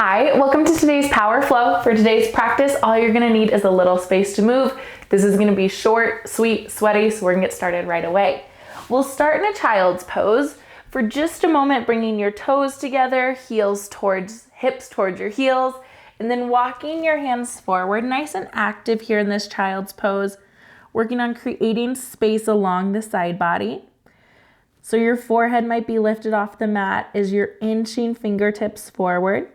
Hi, welcome to today's Power Flow. For today's practice, all you're gonna need is a little space to move. This is gonna be short, sweet, sweaty, so we're gonna get started right away. We'll start in a child's pose. For just a moment, bringing your toes together, hips towards your heels, and then walking your hands forward, nice and active here in this child's pose, working on creating space along the side body. So your forehead might be lifted off the mat as you're inching fingertips forward.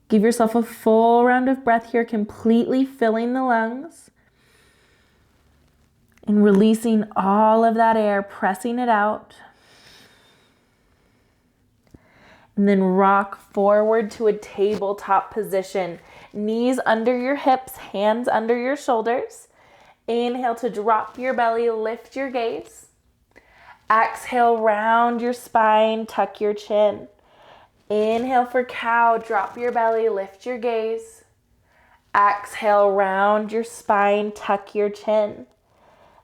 Give yourself a full round of breath here, completely filling the lungs and releasing all of that air, pressing it out. And then rock forward to a tabletop position. Knees under your hips, hands under your shoulders. Inhale to drop your belly, lift your gaze. Exhale, round your spine, tuck your chin. Inhale for cow, drop your belly, lift your gaze. Exhale, round your spine, tuck your chin.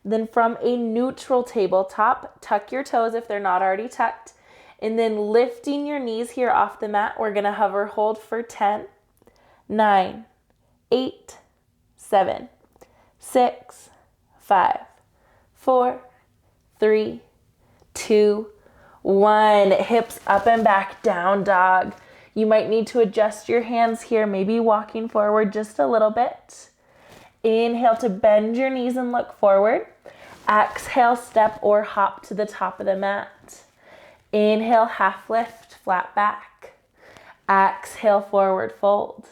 Then from a neutral tabletop, tuck your toes if they're not already tucked. And then lifting your knees here off the mat, we're gonna hover hold for 10, 9, 8, 7, 6, 5, 4, 3, 2, 1. Hips up and back, down dog. You might need to adjust your hands here, maybe walking forward just a little bit. Inhale to bend your knees and look forward. Exhale, step or hop to the top of the mat. Inhale, half lift, flat back. Exhale, forward fold.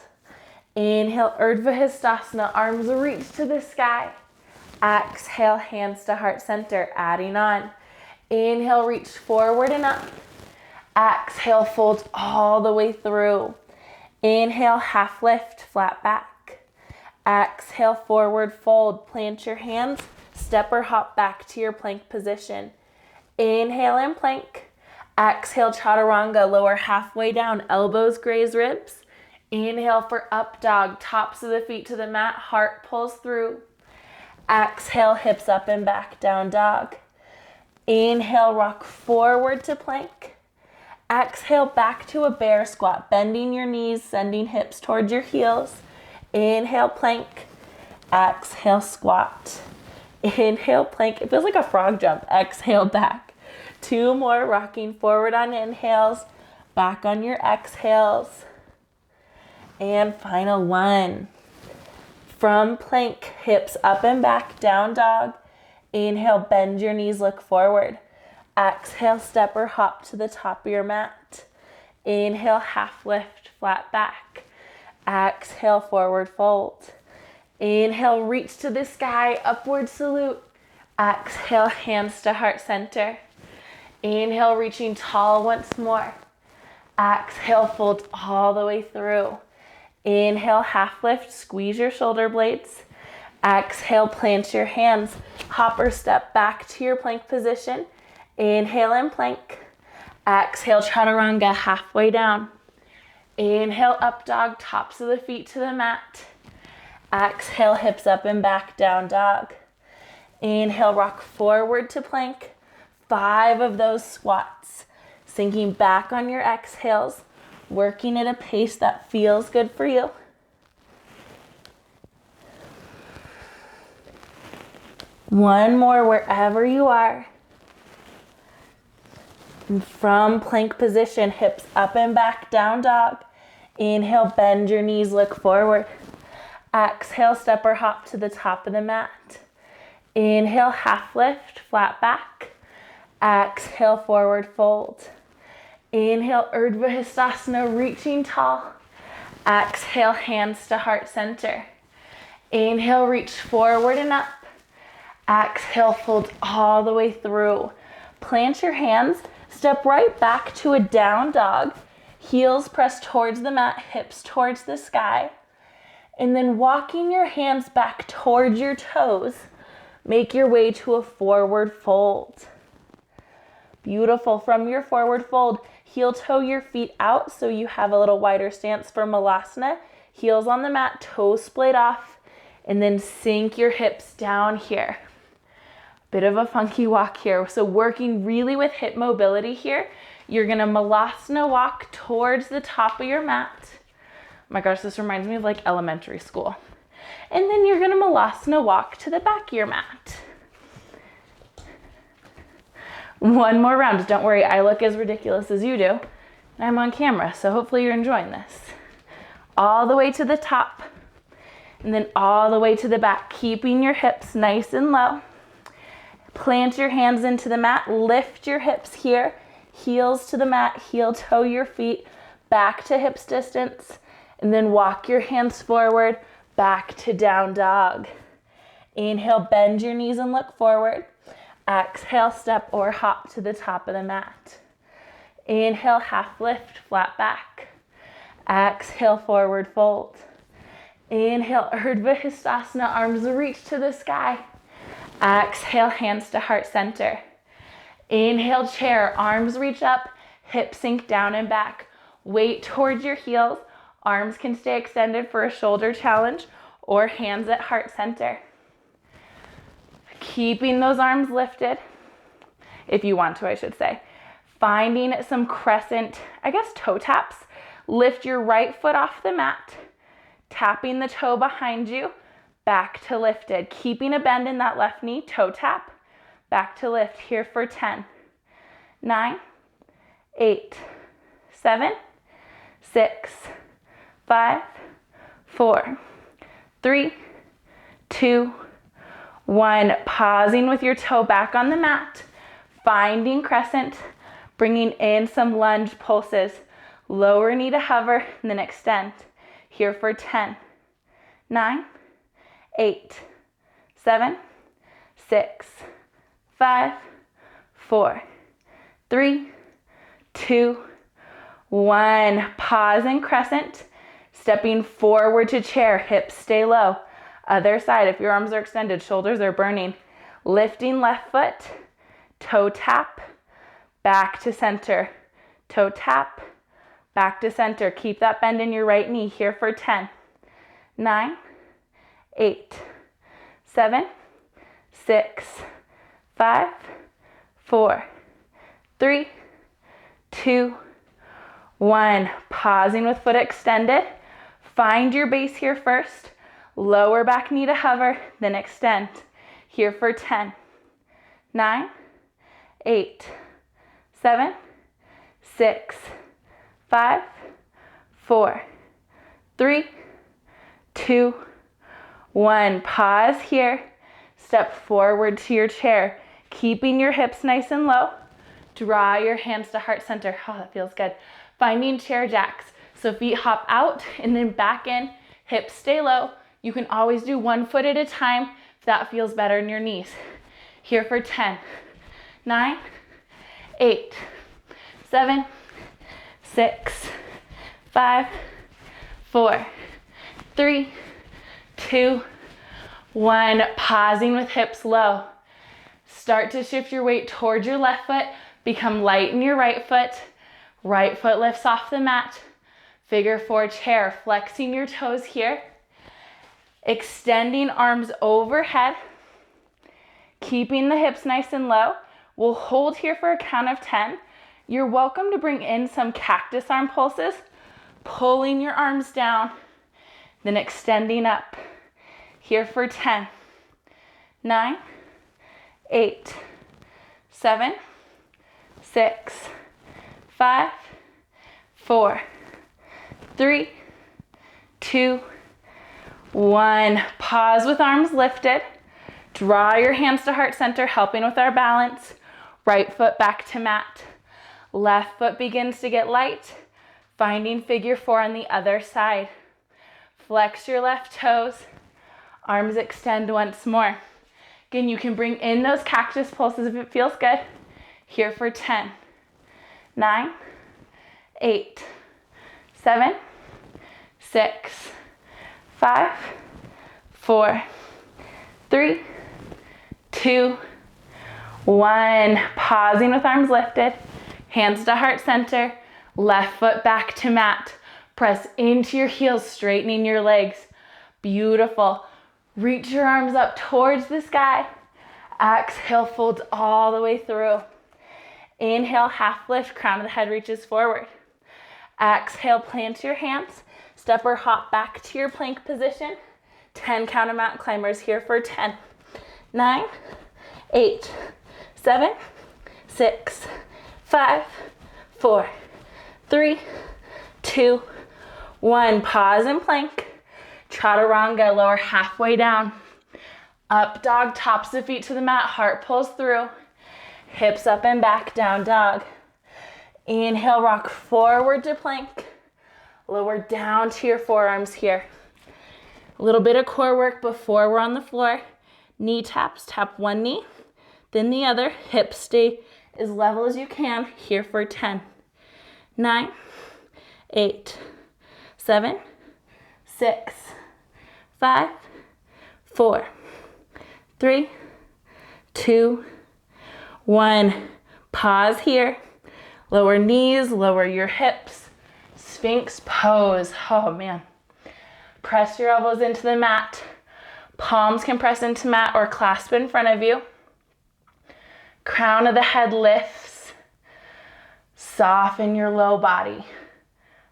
Inhale, Urdhva Hastasana, arms reach to the sky. Exhale, hands to heart center, adding on. Inhale, reach forward and up. Exhale, fold all the way through. Inhale, half lift, flat back. Exhale, forward fold. Plant your hands, step or hop back to your plank position. Inhale and plank. Exhale, chaturanga, lower halfway down, elbows graze ribs. Inhale for up dog, tops of the feet to the mat, heart pulls through. Exhale, hips up and back, down dog. Inhale, rock forward to plank. Exhale, back to a bear squat, bending your knees, sending hips towards your heels. Inhale, plank. Exhale, squat. Inhale, plank. It feels like a frog jump. Exhale, back. 2 more, rocking forward on inhales, back on your exhales. And final 1. From plank, hips up and back, down dog. Inhale, bend your knees, look forward. Exhale, step or hop to the top of your mat. Inhale, half lift, flat back. Exhale, forward fold. Inhale, reach to the sky, upward salute. Exhale, hands to heart center. Inhale, reaching tall once more. Exhale, fold all the way through. Inhale, half lift, squeeze your shoulder blades. Exhale, plant your hands, hop or step back to your plank position. Inhale and plank. Exhale, chaturanga, halfway down. Inhale, up dog, tops of the feet to the mat. Exhale, hips up and back, down dog. Inhale, rock forward to plank. 5 of those squats. Sinking back on your exhales, working at a pace that feels good for you. One more wherever you are. And from plank position, hips up and back, down dog. Inhale, bend your knees, look forward. Exhale, step or hop to the top of the mat. Inhale, half lift, flat back. Exhale, forward fold. Inhale, Urdhva Hastasana, reaching tall. Exhale, hands to heart center. Inhale, reach forward and up. Exhale, fold all the way through. Plant your hands, step right back to a down dog. Heels press towards the mat, hips towards the sky. And then walking your hands back towards your toes, make your way to a forward fold. Beautiful. From your forward fold, heel toe your feet out so you have a little wider stance for Malasana. Heels on the mat, toes splayed off, and then sink your hips down here. Bit of a funky walk here. So working really with hip mobility here. You're gonna Malasana walk towards the top of your mat. Oh my gosh, this reminds me of like elementary school. And then you're gonna Malasana walk to the back of your mat. One more round. Don't worry, I look as ridiculous as you do. I'm on camera, so hopefully you're enjoying this. All the way to the top, and then all the way to the back, keeping your hips nice and low. Plant your hands into the mat, lift your hips here, heels to the mat, heel toe your feet, back to hips distance, and then walk your hands forward, back to down dog. Inhale, bend your knees and look forward. Exhale, step or hop to the top of the mat. Inhale, half lift, flat back. Exhale, forward fold. Inhale, Urdhva Hastasana, arms reach to the sky. Exhale, hands to heart center. Inhale, chair, arms reach up, hips sink down and back. Weight towards your heels. Arms can stay extended for a shoulder challenge or hands at heart center. Keeping those arms lifted, if you want to, I should say. Finding some crescent, toe taps. Lift your right foot off the mat, tapping the toe behind you, back to lifted. Keeping a bend in that left knee, toe tap, back to lift. Here for 10, 9, 8, 7, 6, 5, 4, 3, 2, 1. Pausing with your toe back on the mat, finding crescent, bringing in some lunge pulses. Lower knee to hover, and then extend. Here for 10, 9, 8, 7, 6, 5, 4, 3, 2, 1. Pause and crescent. Stepping forward to chair, hips stay low. Other side, if your arms are extended, shoulders are burning. Lifting left foot, toe tap, back to center. Toe tap, back to center. Keep that bend in your right knee. Here for 10, 9, 8, 7, 6, 5, 4, 3, 2, 1. Pausing with foot extended. Find your base here first. Lower back knee to hover, then extend. Here for 10, 9, 8, 7, 6, 5, 4, 3, 2, 1. Pause here. Step forward to your chair, keeping your hips nice and low. Draw your hands to heart center. Oh, that feels good. Finding chair jacks. So feet hop out and then back in. Hips stay low. You can always do one foot at a time if that feels better in your knees. Here for 10, 9, 8, 7, 6, 5, 4, 3, 2, 1. Pausing with hips low. Start to shift your weight towards your left foot. Become light in your right foot. Right foot lifts off the mat. Figure 4 chair. Flexing your toes here. Extending arms overhead. Keeping the hips nice and low. We'll hold here for a count of 10. You're welcome to bring in some cactus arm pulses. Pulling your arms down. Then extending up. Here for 10, 9, 8, 7, 6, 5, 4, 3, 2, 1. Pause with arms lifted. Draw your hands to heart center, helping with our balance. Right foot back to mat. Left foot begins to get light. Finding figure 4 on the other side. Flex your left toes. Arms extend once more. Again, you can bring in those cactus pulses if it feels good. Here for 10, 9, 8, 7, 6, 5, 4, 3, 2, 1. Pausing with arms lifted. Hands to heart center. Left foot back to mat. Press into your heels, straightening your legs. Beautiful. Reach your arms up towards the sky. Exhale, fold all the way through. Inhale, half lift, crown of the head reaches forward. Exhale, plant your hands. Step or hop back to your plank position. 10 count of mountain climbers here for 10, 9, 8, 7, 6, 5, 4, 3, 2, 1. Pause and plank. Chaturanga, lower halfway down. Up dog, tops of feet to the mat, heart pulls through. Hips up and back, down dog. Inhale, rock forward to plank. Lower down to your forearms here. A little bit of core work before we're on the floor. Knee taps, tap one knee, then the other. Hips stay as level as you can here for 10, 9, 8, 7, 6, 5, 4, 3, 2, 1. Pause here. Lower knees, lower your hips. Sphinx pose. Oh man. Press your elbows into the mat. Palms can press into mat or clasp in front of you. Crown of the head lifts. Soften your low body.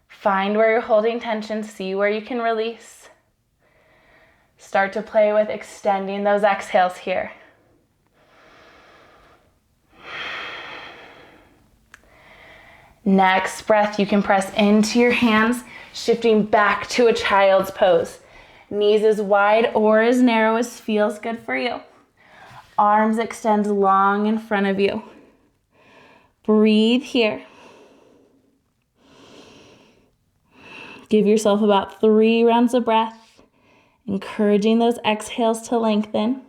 Find where you're holding tension. See where you can release. Start to play with extending those exhales here. Next breath, you can press into your hands, shifting back to a child's pose. Knees as wide or as narrow as feels good for you. Arms extend long in front of you. Breathe here. Give yourself about 3 rounds of breath, encouraging those exhales to lengthen.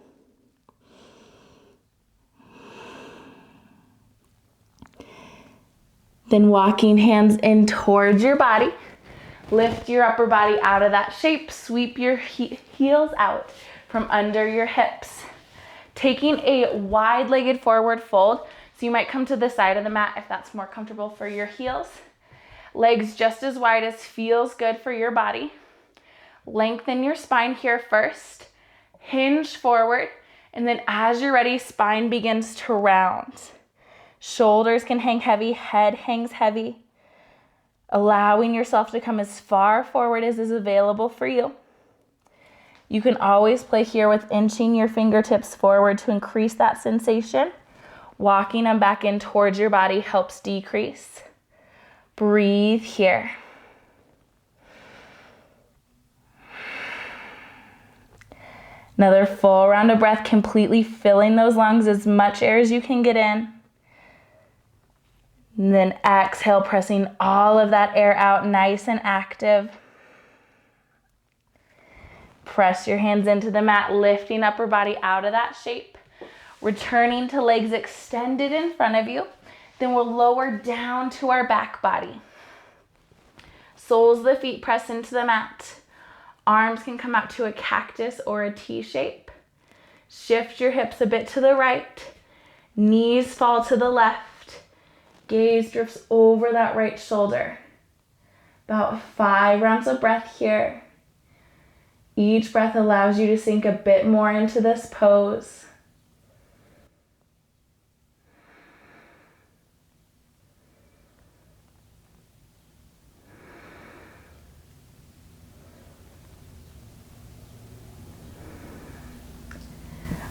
Then walking hands in towards your body. Lift your upper body out of that shape. Sweep your heels out from under your hips. Taking a wide-legged forward fold. So you might come to the side of the mat if that's more comfortable for your heels. Legs just as wide as feels good for your body. Lengthen your spine here first. Hinge forward. And then as you're ready, spine begins to round. Shoulders can hang heavy, head hangs heavy. Allowing yourself to come as far forward as is available for you. You can always play here with inching your fingertips forward to increase that sensation. Walking them back in towards your body helps decrease. Breathe here. Another full round of breath, completely filling those lungs, as much air as you can get in. And then exhale, pressing all of that air out, nice and active. Press your hands into the mat, lifting upper body out of that shape. Returning to legs extended in front of you. Then we'll lower down to our back body. Soles of the feet press into the mat. Arms can come out to a cactus or a T shape. Shift your hips a bit to the right. Knees fall to the left. Gaze drifts over that right shoulder. About 5 rounds of breath here. Each breath allows you to sink a bit more into this pose.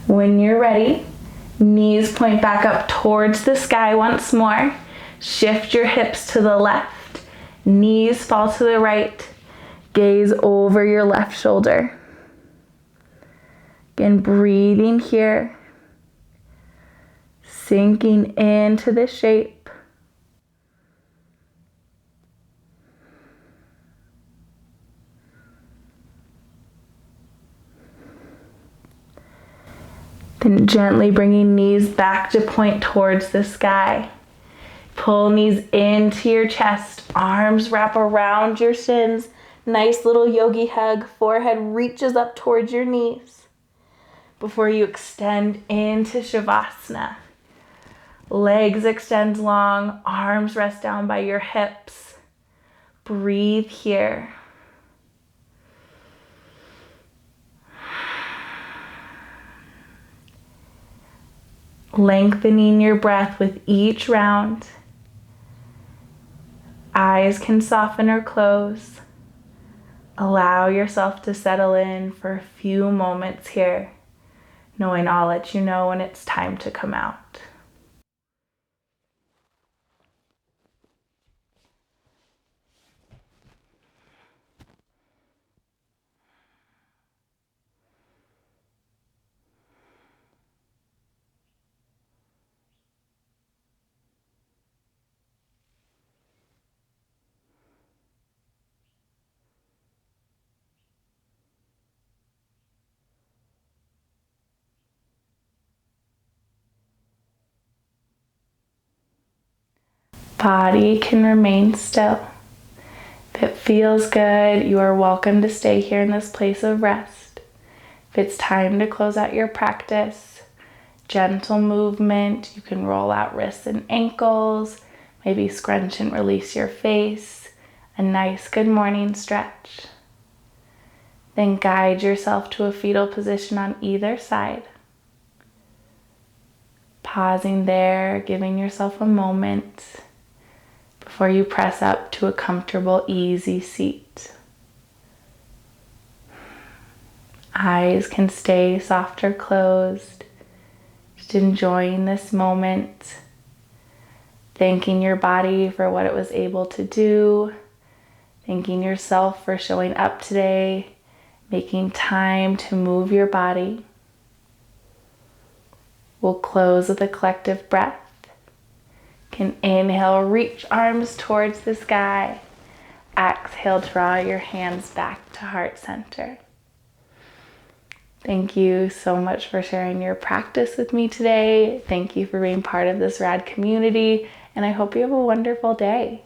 When you're ready, knees point back up towards the sky once more. Shift your hips to the left. Knees fall to the right. Gaze over your left shoulder. Again, breathing here. Sinking into the shape. Then gently bringing knees back to point towards the sky. Pull knees into your chest. Arms wrap around your shins. Nice little yogi hug. Forehead reaches up towards your knees before you extend into Shavasana. Legs extend long. Arms rest down by your hips. Breathe here. Lengthening your breath with each round. Eyes can soften or close. Allow yourself to settle in for a few moments here, knowing I'll let you know when it's time to come out. Body can remain still. If it feels good, you are welcome to stay here in this place of rest. If it's time to close out your practice, gentle movement, you can roll out wrists and ankles, maybe scrunch and release your face, a nice good morning stretch. Then guide yourself to a fetal position on either side. Pausing there, giving yourself a moment before you press up to a comfortable, easy seat. Eyes can stay soft or closed. Just enjoying this moment. Thanking your body for what it was able to do. Thanking yourself for showing up today. Making time to move your body. We'll close with a collective breath. Can inhale, reach arms towards the sky. Exhale, draw your hands back to heart center. Thank you so much for sharing your practice with me today. Thank you for being part of this rad community, and I hope you have a wonderful day.